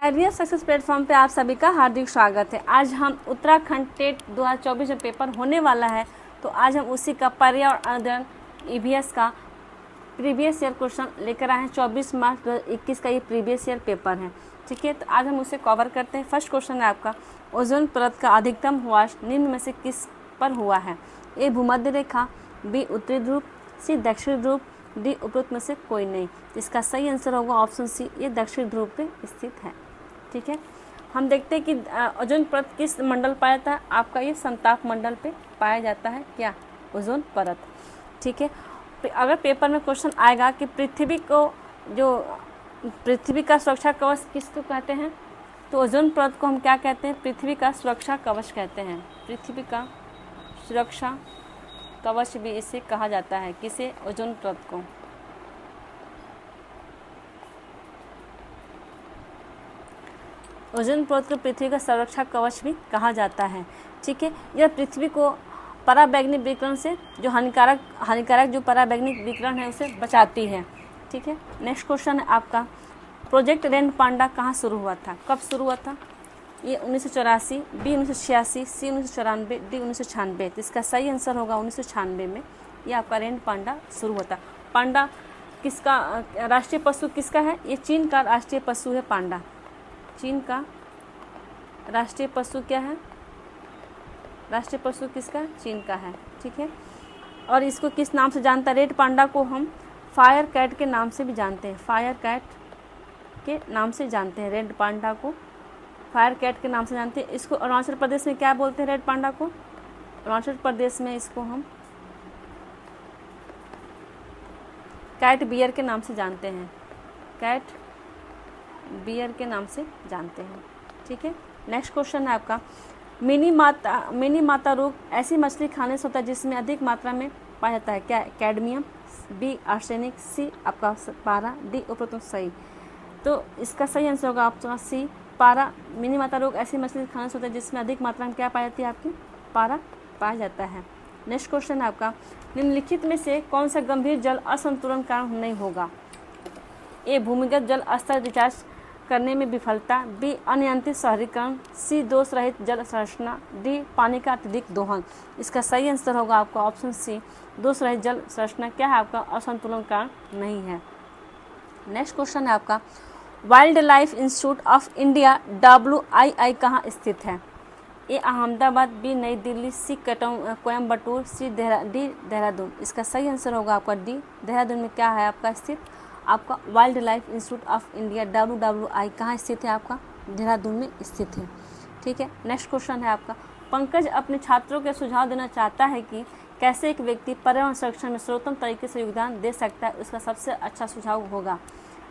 Career success platform पे आप सभी का हार्दिक स्वागत है। आज हम उत्तराखंड टेट 2024 में पेपर होने वाला है, तो आज हम उसी का पर्यावरण अध्ययन ईवीएस का प्रीवियस ईयर क्वेश्चन लेकर आए हैं। 24 मार्च 2021 का ये प्रीवियस ईयर पेपर है। ठीक है, तो आज हम उसे कवर करते हैं। फर्स्ट क्वेश्चन है आपका, ओजोन परत का अधिकतम ह्रास निम्न में से किस पर हुआ है? ए भूमध्य रेखा, बी उत्तरी ध्रुव, सी दक्षिणी ध्रुव, डी उपरोक्त में से कोई नहीं। इसका सही आंसर होगा ऑप्शन सी, ये दक्षिण ध्रुव पे स्थित है। ठीक है, हम देखते हैं कि ओजोन परत किस मंडल पाया जाता है। आपका ये संताप मंडल पे पाया जाता है क्या, ओजोन परत। ठीक है, अगर पेपर में क्वेश्चन आएगा कि पृथ्वी का सुरक्षा कवच किसको कहते हैं, तो ओजोन परत को हम क्या कहते हैं? पृथ्वी का सुरक्षा कवच कहते हैं। पृथ्वी का सुरक्षा कवच भी इसे कहा जाता है। किसे? ओजोन परत को। ओजोन परत को पृथ्वी का सुरक्षा कवच भी कहा जाता है। ठीक है, यह पृथ्वी को पराबैंगनी विकिरण से जो हानिकारक जो पराबैंगनी विकिरण है उसे बचाती है। ठीक है, नेक्स्ट क्वेश्चन है आपका, प्रोजेक्ट रेन पांडा कहाँ शुरू हुआ था? कब शुरू हुआ था? ये 1984, बी 1986, सी 1994, डी 1996। तो इसका सही आंसर होगा 1996 में ये आपका रेन पांडा शुरू हुआ था। पांडा किसका राष्ट्रीय पशु किसका है? ये चीन का राष्ट्रीय पशु है पांडा। चीन का राष्ट्रीय पशु क्या है? राष्ट्रीय पशु किसका? चीन का है। ठीक है, और इसको किस नाम से जानता है? रेड पांडा को हम फायर कैट के नाम से भी जानते हैं। फायर कैट के नाम से जानते हैं रेड पांडा को, फायर कैट के नाम से जानते हैं। इसको अरुणाचल प्रदेश में क्या बोलते हैं? रेड पांडा को अरुणाचल प्रदेश में इसको हम कैट बियर के नाम से जानते हैं। कैट बियर के नाम से जानते हैं। ठीक है, नेक्स्ट क्वेश्चन है आपका, मिनी माता रोग ऐसी मछली खाने से होता है जिसमें अधिक मात्रा में पाया जाता है क्या? कैडमियम, बी आर्सेनिक, सी आपका पारा, डी उपरोक्त सही। तो इसका सही आंसर होगा आपका सी पारा। मिनी माता रोग ऐसी मछली खाने से होता है जिसमें अधिक मात्रा में क्या पाई जाती है? आपकी पारा पाया जाता है। नेक्स्ट क्वेश्चन है आपका, निम्नलिखित में से कौन सा गंभीर जल असंतुलन कारण नहीं होगा? ए भूमिगत जल स्तर रिचार्ज करने में विफलता, बी अनियंत्रित शहरीकरण, सी दोष रहित जल संरचना, डी पानी का अत्यधिक दोहन। इसका सही आंसर होगा आपका ऑप्शन सी, दोष रहित जल संरचना क्या है? आपका असंतुलन कारण नहीं है। नेक्स्ट क्वेश्चन है आपका, wild life institute of India WII कहाँ स्थित है? ए अहमदाबाद, बी नई दिल्ली, सी कोयम्बटूर, सी डी देहरादून। इसका सही आंसर होगा आपका डी, देहरादून में क्या है आपका स्थित? आपका wild life institute of India WWI कहाँ स्थित है? आपका देहरादून में स्थित है। ठीक है, नेक्स्ट क्वेश्चन है आपका, पंकज अपने छात्रों के सुझाव देना चाहता है कि कैसे एक व्यक्ति पर्यावरण संरक्षण में सर्वोत्तम तरीके से योगदान दे सकता है। उसका सबसे अच्छा सुझाव होगा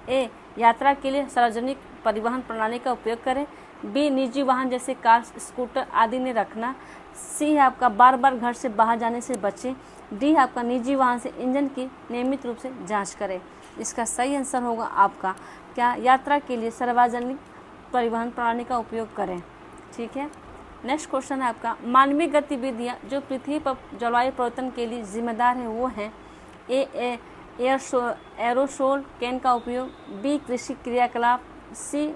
ए यात्रा के लिए सार्वजनिक परिवहन प्रणाली का उपयोग करें, बी निजी वाहन जैसे कार, स्कूटर आदि ने रखना, सी है आपका बार बार घर से बाहर जाने से बचें, डी है आपका निजी वाहन से इंजन की नियमित रूप से जांच करें। इसका सही आंसर होगा आपका क्या? यात्रा के लिए सार्वजनिक परिवहन प्रणाली का उपयोग करें। ठीक है, नेक्स्ट क्वेश्चन है आपका, मानवीय गतिविधियाँ जो पृथ्वी पर जलवायु परिवर्तन के लिए जिम्मेदार है वो हैं ए एरोसोल कैन का उपयोग, बी कृषि क्रियाकलाप, सी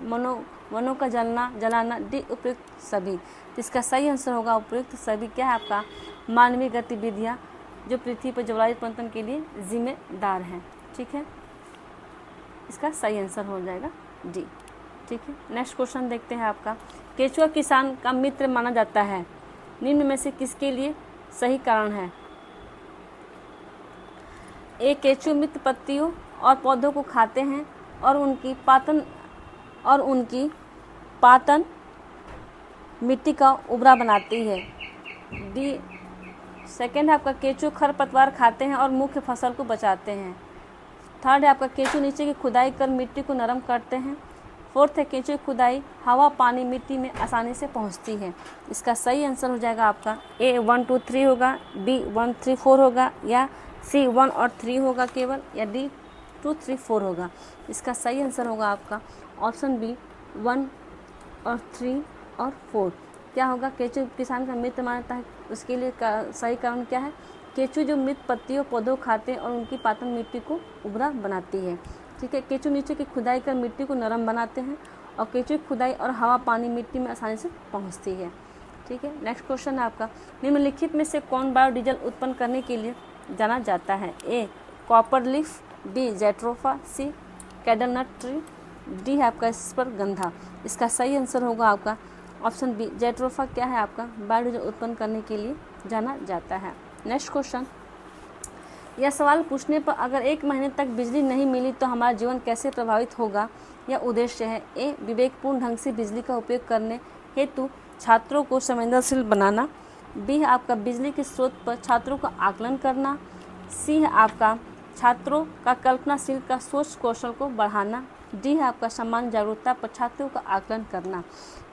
वनों का जलाना, डी उपयुक्त सभी। तो इसका सही आंसर होगा उपयुक्त सभी क्या है? आपका मानवीय गतिविधियाँ जो पृथ्वी पर जलवायु परिवर्तन के लिए जिम्मेदार हैं। ठीक है, इसका सही आंसर हो जाएगा डी। ठीक है, नेक्स्ट क्वेश्चन देखते हैं आपका, केचुआ किसान का मित्र माना जाता है, निम्न में से किसके लिए सही कारण है? ए केचु मित्र पत्तियों और पौधों को खाते हैं और उनकी पातन मिट्टी का उबरा बनाती है। डी सेकेंड है आपका, केचु खरपतवार खाते हैं और मुख्य फसल को बचाते हैं। थर्ड है आपका, केचु नीचे की खुदाई कर मिट्टी को नरम करते हैं। फोर्थ है, केचु की खुदाई हवा पानी मिट्टी में आसानी से पहुंचती है। इसका सही आंसर हो जाएगा आपका ए 1 2 3 होगा, बी 1 3 4 होगा, या सी 1 और 3 होगा केवल, या डी 2 3 4 होगा। इसका सही आंसर होगा आपका ऑप्शन बी 1 और 3 और 4। क्या होगा? केचु किसान का मित्र मानता है, उसके लिए सही कारण क्या है? केचु जो मृत पत्तियों पौधों खाते हैं और उनकी पाचन मिट्टी को उबरा बनाती है। ठीक है, केचु नीचे की खुदाई कर मिट्टी को नरम बनाते हैं और कीचड़ खुदाई और हवा पानी मिट्टी में आसानी से पहुंचती है। ठीक है, नेक्स्ट क्वेश्चन है आपका, निम्नलिखित में से कौन बायोडीजल उत्पन्न करने के लिए जाना जाता है? ए कॉपर लीफ, बी जेट्रोफा, सी कैडलनट ट्री, डी है आपका इस पर गंधा। इसका सही आंसर होगा आपका ऑप्शन बी जेट्रोफा क्या है आपका बायोडीजल उत्पन्न करने के लिए जाना जाता है। नेक्स्ट क्वेश्चन, यह सवाल पूछने पर अगर 1 महीने तक बिजली नहीं मिली तो हमारा जीवन कैसे प्रभावित होगा, यह उद्देश्य है। ए विवेकपूर्ण ढंग से बिजली का उपयोग करने हेतु छात्रों को संवेदनशील बनाना, बी है आपका बिजली के स्रोत पर छात्रों का आकलन करना, सी है आपका छात्रों का कल्पनाशील का सोच कौशल को बढ़ाना, डी है आपका सामान्य जागरूकता पर छात्रों का आकलन करना।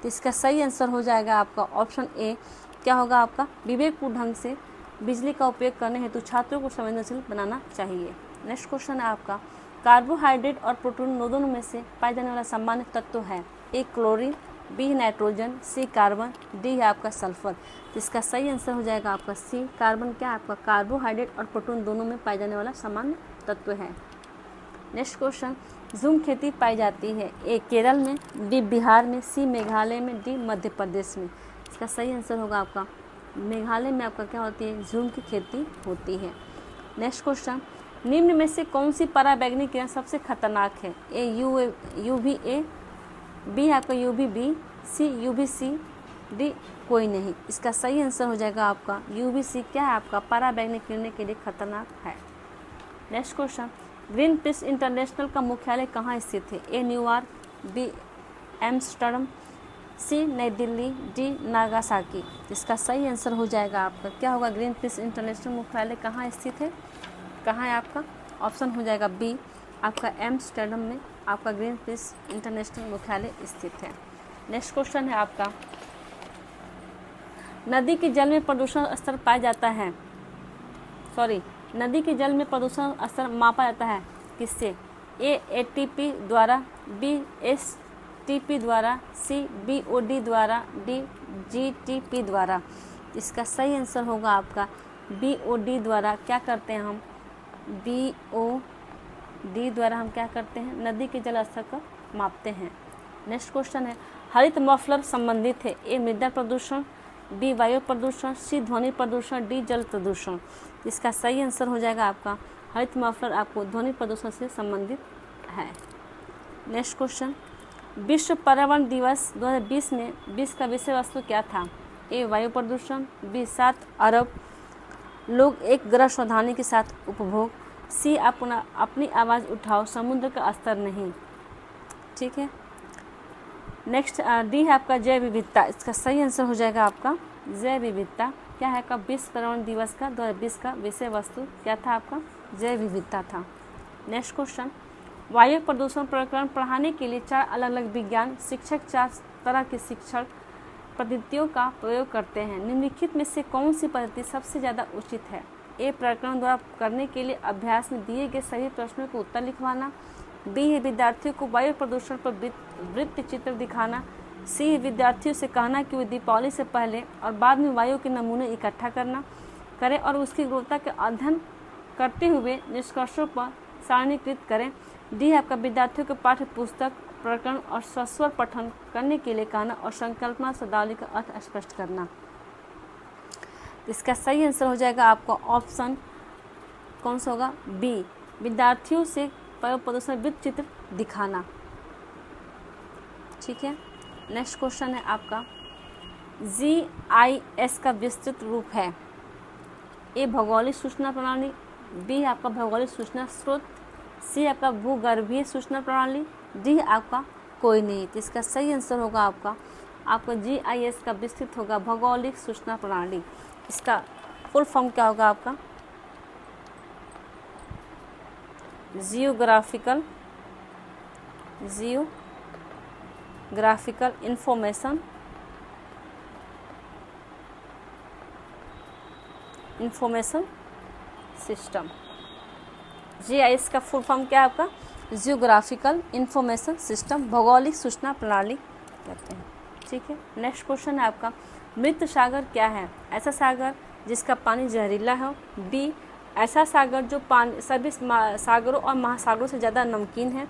तो इसका सही आंसर हो जाएगा आपका ऑप्शन ए क्या होगा आपका विवेकपूर्ण ढंग से बिजली का उपयोग करने हेतु छात्रों को संवेदनशील बनाना चाहिए। नेक्स्ट क्वेश्चन है आपका, कार्बोहाइड्रेट और प्रोटीन दोनों में से पाए जाने वाला सामान्य तत्व है? ए क्लोरीन, बी नाइट्रोजन, सी कार्बन, डी है आपका सल्फर। तो इसका सही आंसर हो जाएगा आपका सी कार्बन क्या है आपका कार्बोहाइड्रेट और प्रोटीन दोनों में पाए जाने वाला सामान्य तत्व है। नेक्स्ट क्वेश्चन, झूम खेती पाई जाती है? ए केरल में, बी बिहार में, सी मेघालय में, डी मध्य प्रदेश में। इसका सही आंसर होगा आपका मेघालय में आपका क्या होती है झूम की खेती होती है। नेक्स्ट क्वेश्चन, निम्न में से कौन सी पराबैंगनी किरण सबसे खतरनाक है? ए UVA, बी आपका UVB, सी UVC, डी कोई नहीं। इसका सही आंसर हो जाएगा आपका UVC क्या है आपका पराबैंगनी किरणें के लिए खतरनाक है। Next question, green peas international का मुख्यालय कहाँ स्थित है? ए न्यूयॉर्क, बी एम्स्टर्डम, सी नई दिल्ली, डी नागासाकी। इसका सही आंसर हो जाएगा आपका क्या होगा ग्रीन पीस इंटरनेशनल मुख्यालय कहाँ स्थित है? कहाँ है आपका ऑप्शन हो जाएगा बी आपका एम्स्टर्डम में आपका ग्रीन पीस इंटरनेशनल मुख्यालय स्थित है। नेक्स्ट क्वेश्चन है आपका, नदी के जल में प्रदूषण स्तर पाया जाता है नदी के जल में प्रदूषण स्तर मापा जाता है किससे? ए ATP द्वारा, बी STP द्वारा, सी BOD द्वारा, डी GTP द्वारा। इसका सही आंसर होगा आपका BOD द्वारा। क्या करते हैं हम BOD द्वारा हम क्या करते हैं नदी के जल स्तर को मापते हैं। नेक्स्ट क्वेश्चन है, हरित मफलर संबंधित है? ए मृदा प्रदूषण, बी वायु प्रदूषण, सी ध्वनि प्रदूषण, डी जल प्रदूषण। इसका सही आंसर हो जाएगा आपका हरित मफलर आपको ध्वनि प्रदूषण से संबंधित है। नेक्स्ट क्वेश्चन, विश्व पर्यावरण दिवस 2020 में 20 का विषय वस्तु क्या था? ए वायु प्रदूषण, बी 7 अरब लोग एक ग्रह सावधानी के साथ उपभोग, सी अपनी आवाज़ उठाओ समुद्र का स्तर नहीं। ठीक है, नेक्स्ट डी है आपका जैव विविधता। इसका सही आंसर हो जाएगा आपका जैव विविधता क्या है आपका विश्व पर्यावरण दिवस का 2020 का विषय वस्तु क्या था आपका जैव विविधता था। नेक्स्ट क्वेश्चन, वायु प्रदूषण प्रकरण पढ़ाने के लिए 4 अलग अलग विज्ञान शिक्षक 4 तरह के शिक्षण पद्धतियों का प्रयोग करते हैं। निम्नलिखित में से कौन सी पद्धति सबसे ज़्यादा उचित है? ए प्रकरण द्वारा करने के लिए अभ्यास में दिए गए सभी प्रश्नों को उत्तर लिखवाना, बी है विद्यार्थियों को वायु प्रदूषण पर वृत्त चित्र दिखाना, सी है विद्यार्थियों से कहना कि वे दीपावली से पहले और बाद में वायु के नमूने इकट्ठा करें और उसकी गुणवत्ता के अध्ययन करते हुए निष्कर्षों पर सारणीकृत करें, डी है आपका विद्यार्थियों को पाठ्य पुस्तक प्रकरण और सस्वर पठन करने के लिए कहना और संकल्पना शब्दावली का अर्थ स्पष्ट करना। इसका सही आंसर हो जाएगा आपका ऑप्शन कौन सा होगा बी विद्यार्थियों से वायु प्रदूषण वृत्त चित्र दिखाना। ठीक है, नेक्स्ट क्वेश्चन है आपका GIS का विस्तृत रूप है? ए भौगोलिक सूचना प्रणाली, बी आपका भौगोलिक सूचना स्रोत, सी आपका भूगर्भीय सूचना प्रणाली, डी आपका कोई नहीं। तो इसका सही आंसर होगा आपका GIS का विस्तृत होगा भौगोलिक सूचना प्रणाली। इसका फुल फॉर्म क्या होगा आपका जियोग्राफिकल इंफॉर्मेशन सिस्टम। GIS का फुल फॉर्म क्या है आपका जियोग्राफिकल इंफॉर्मेशन सिस्टम, भौगोलिक सूचना प्रणाली कहते हैं। ठीक है, नेक्स्ट क्वेश्चन है आपका मृत सागर क्या है? ऐसा सागर जिसका पानी जहरीला हो, बी ऐसा सागर जो पानी सभी सागरों और महासागरों से ज़्यादा नमकीन है,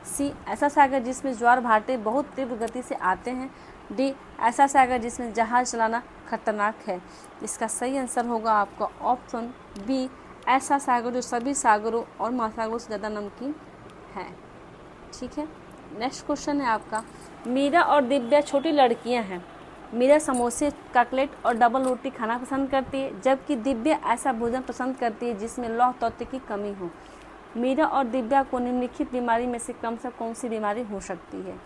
सी ऐसा सागर जिसमें ज्वार भाटे बहुत तीव्र गति से आते हैं। डी ऐसा सागर जिसमें जहाज चलाना खतरनाक है। इसका सही आंसर होगा आपका ऑप्शन बी, ऐसा सागर जो सभी सागरों और महासागरों से ज़्यादा नमकीन है। ठीक है, नेक्स्ट क्वेश्चन है आपका, मीरा और दिव्या छोटी लड़कियां हैं। मीरा समोसे, कटलेट और डबल रोटी खाना पसंद करती है, जबकि दिव्या ऐसा भोजन पसंद करती है जिसमें लौह तत्व की कमी हो। मीरा और दिव्या को निम्नलिखित बीमारी में से क्रमशः कौन सी बीमारी हो सकती है?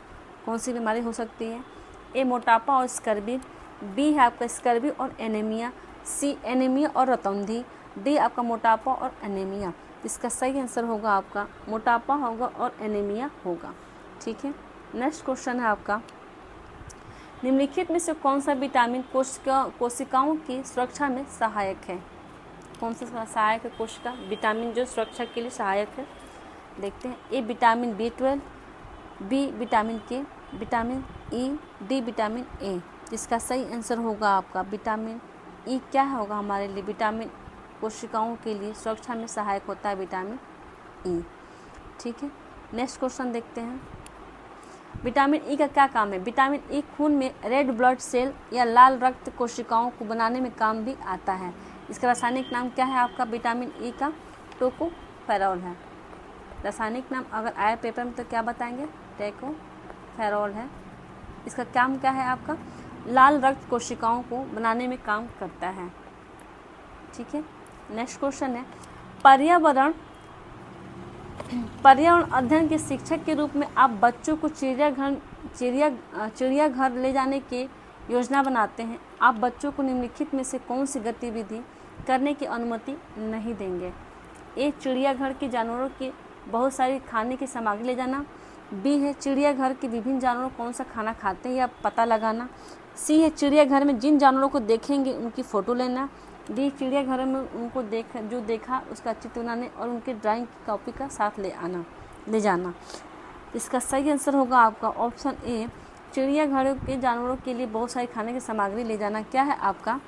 कौन सी बीमारी हो सकती है? ए मोटापा और स्कर्वी, बी है आपका स्कर्वी और एनीमिया, सी एनीमिया और रतौंधी, डी आपका मोटापा और एनीमिया। इसका सही आंसर होगा आपका मोटापा होगा और एनीमिया होगा। ठीक है, नेक्स्ट क्वेश्चन है आपका, निम्नलिखित में से कौन सा विटामिन कोशिकाओं की सुरक्षा में सहायक है? कौन सा सहायक है कोशिका विटामिन जो सुरक्षा के लिए सहायक है? देखते हैं, A vitamin B12, B vitamin K, vitamin E, D vitamin A. इसका सही आंसर होगा आपका विटामिन ई। क्या होगा हमारे लिए? विटामिन कोशिकाओं के लिए सुरक्षा में सहायक होता है विटामिन ई। ठीक है, नेक्स्ट क्वेश्चन देखते हैं, विटामिन ई का क्या काम है? विटामिन ई खून में रेड ब्लड सेल या लाल रक्त कोशिकाओं को बनाने में काम भी आता है। इसका रासायनिक नाम क्या है आपका विटामिन ई का? टोकोफेरॉल है। रासायनिक नाम अगर आया पेपर में तो क्या बताएंगे? टोकोफेरॉल है। इसका काम क्या है आपका? लाल रक्त कोशिकाओं को बनाने में काम करता है। ठीक है, नेक्स्ट क्वेश्चन है, पर्यावरण अध्ययन के शिक्षक के रूप में आप बच्चों को चिड़ियाघर ले जाने की योजना बनाते हैं। आप बच्चों को निम्नलिखित में से कौन सी गतिविधि करने की अनुमति नहीं देंगे? ए चिड़ियाघर के जानवरों की बहुत सारी खाने की सामग्री ले जाना, बी है चिड़ियाघर के विभिन्न जानवर कौन सा खाना खाते हैं या पता लगाना, सी है चिड़ियाघर में जिन जानवरों को देखेंगे उनकी फ़ोटो लेना, डी चिड़ियाघर में उनको जो देखा उसका चित्र बनाने और उनके ड्राइंग की कॉपी का साथ ले जाना। इसका सही आंसर होगा आपका ऑप्शन ए, चिड़ियाघरों के जानवरों के लिए बहुत सारी खाने की सामग्री ले जाना क्या है आपका?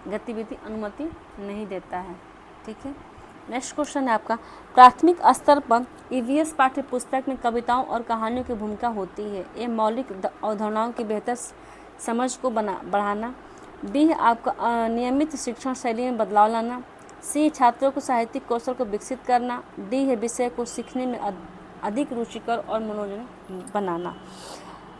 गतिविधि अनुमति नहीं देता है। ठीक है, नेक्स्ट क्वेश्चन है आपका, प्राथमिक स्तर पर ईवीएस पाठ्य पुस्तक में कविताओं और कहानियों की भूमिका होती है। ए मौलिक अवधारणाओं की बेहतर समझ को बढ़ाना, बी है आपका नियमित शिक्षण शैली में बदलाव लाना, सी छात्रों को साहित्यिक कौशल को विकसित करना, डी है विषय को सीखने में अधिक रुचिकर और मनोरंजन बनाना।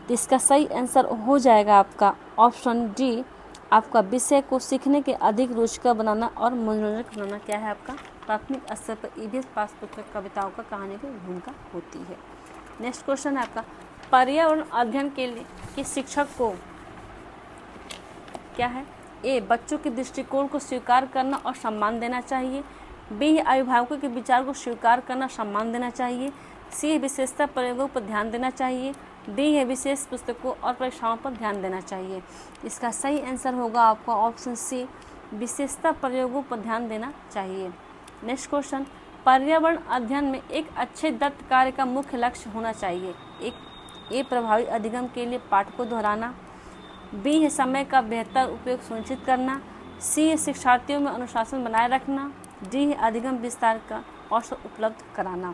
तो इसका सही आंसर हो जाएगा आपका ऑप्शन डी, आपका विषय को सीखने के अधिक रुचिकर बनाना और मनोरंजक बनाना क्या है आपका? प्राथमिक स्तर पर ईवीएस पाठ्य पुस्तक कविताओं का कहानी की भूमिका होती है। नेक्स्ट क्वेश्चन है आपका, पर्यावरण अध्ययन के लिए कि शिक्षक को क्या है? ए बच्चों के दृष्टिकोण को स्वीकार करना और सम्मान देना चाहिए, बी अभिभावकों के विचार को स्वीकार करना सम्मान देना चाहिए, सी विशेषता प्रयोगों पर ध्यान देना चाहिए, डी है विशेष पुस्तकों और परीक्षाओं पर ध्यान देना चाहिए। इसका सही आंसर होगा आपका ऑप्शन सी, विशेषता प्रयोगों पर ध्यान देना चाहिए। नेक्स्ट क्वेश्चन, पर्यावरण अध्ययन में एक अच्छे दत्त कार्य का मुख्य लक्ष्य होना चाहिए। ए प्रभावी अधिगम के लिए पाठ को दोहराना, बी है समय का बेहतर उपयोग सुनिश्चित करना, सी है शिक्षार्थियों में अनुशासन बनाए रखना, डी है अधिगम विस्तार का अवसर उपलब्ध कराना।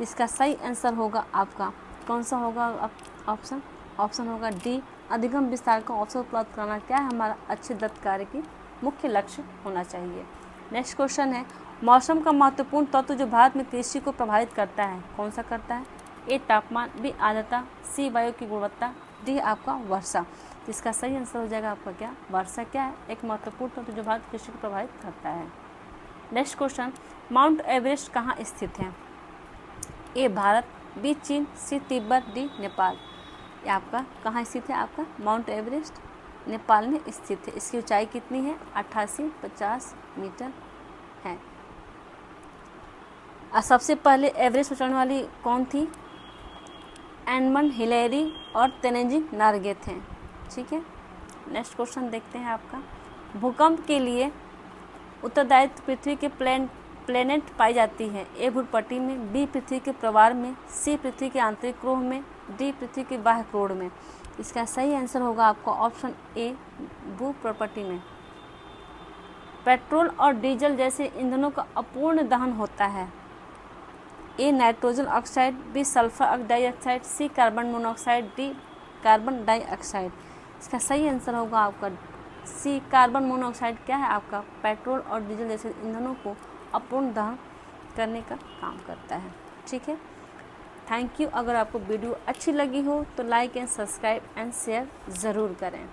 इसका सही आंसर होगा आपका कौन सा होगा? ऑप्शन होगा डी, अधिगम विस्तार का अवसर उपलब्ध कराना क्या है हमारा अच्छे दत्त कार्य की मुख्य लक्ष्य होना चाहिए। नेक्स्ट क्वेश्चन है, मौसम का महत्वपूर्ण तत्व जो भारत में कृषि को प्रभावित करता है कौन सा करता है? ए तापमान, बी आर्द्रता, सी वायु की गुणवत्ता, डी आपका वर्षा। इसका सही आंसर हो जाएगा आपका क्या? वर्षा क्या है? एक महत्वपूर्ण तत्व जो भारत कृषि को प्रभावित करता है। नेक्स्ट क्वेश्चन, माउंट एवरेस्ट कहाँ स्थित है? ए भारत, बी चीन, सी तिब्बत, डी नेपाल। ये आपका कहाँ स्थित है? आपका माउंट एवरेस्ट नेपाल में स्थित है। इसकी ऊंचाई कितनी है? 8850 मीटर है। सबसे पहले एवरेस्ट पर चढ़ने वाली कौन थी? एडमंड हिलेरी और तेनजिंग नार्गे थे। ठीक है, नेक्स्ट क्वेश्चन देखते हैं आपका, भूकंप के लिए उत्तरदायित्व पृथ्वी के प्लेनेट पाई जाती है। ए भूपट्टी में, बी पृथ्वी के प्रवार में, सी पृथ्वी के आंतरिक क्रोह में, डी पृथ्वी के बाह्य क्रोड़ में। इसका सही आंसर होगा आपका ऑप्शन ए, भूपट्टी में। पेट्रोल और डीजल जैसे ईंधनों का अपूर्ण दहन होता है। A nitrogen oxide, B sulphur dioxide, C carbon monoxide, D carbon dioxide. इसका सही आंसर होगा आपका सी कार्बन मोनोऑक्साइड। क्या है आपका? पेट्रोल और डीजल जैसे ईंधनों को अपूर्ण दहन करने का काम करता है। ठीक है, थैंक यू। अगर आपको वीडियो अच्छी लगी हो तो like and subscribe and share ज़रूर करें।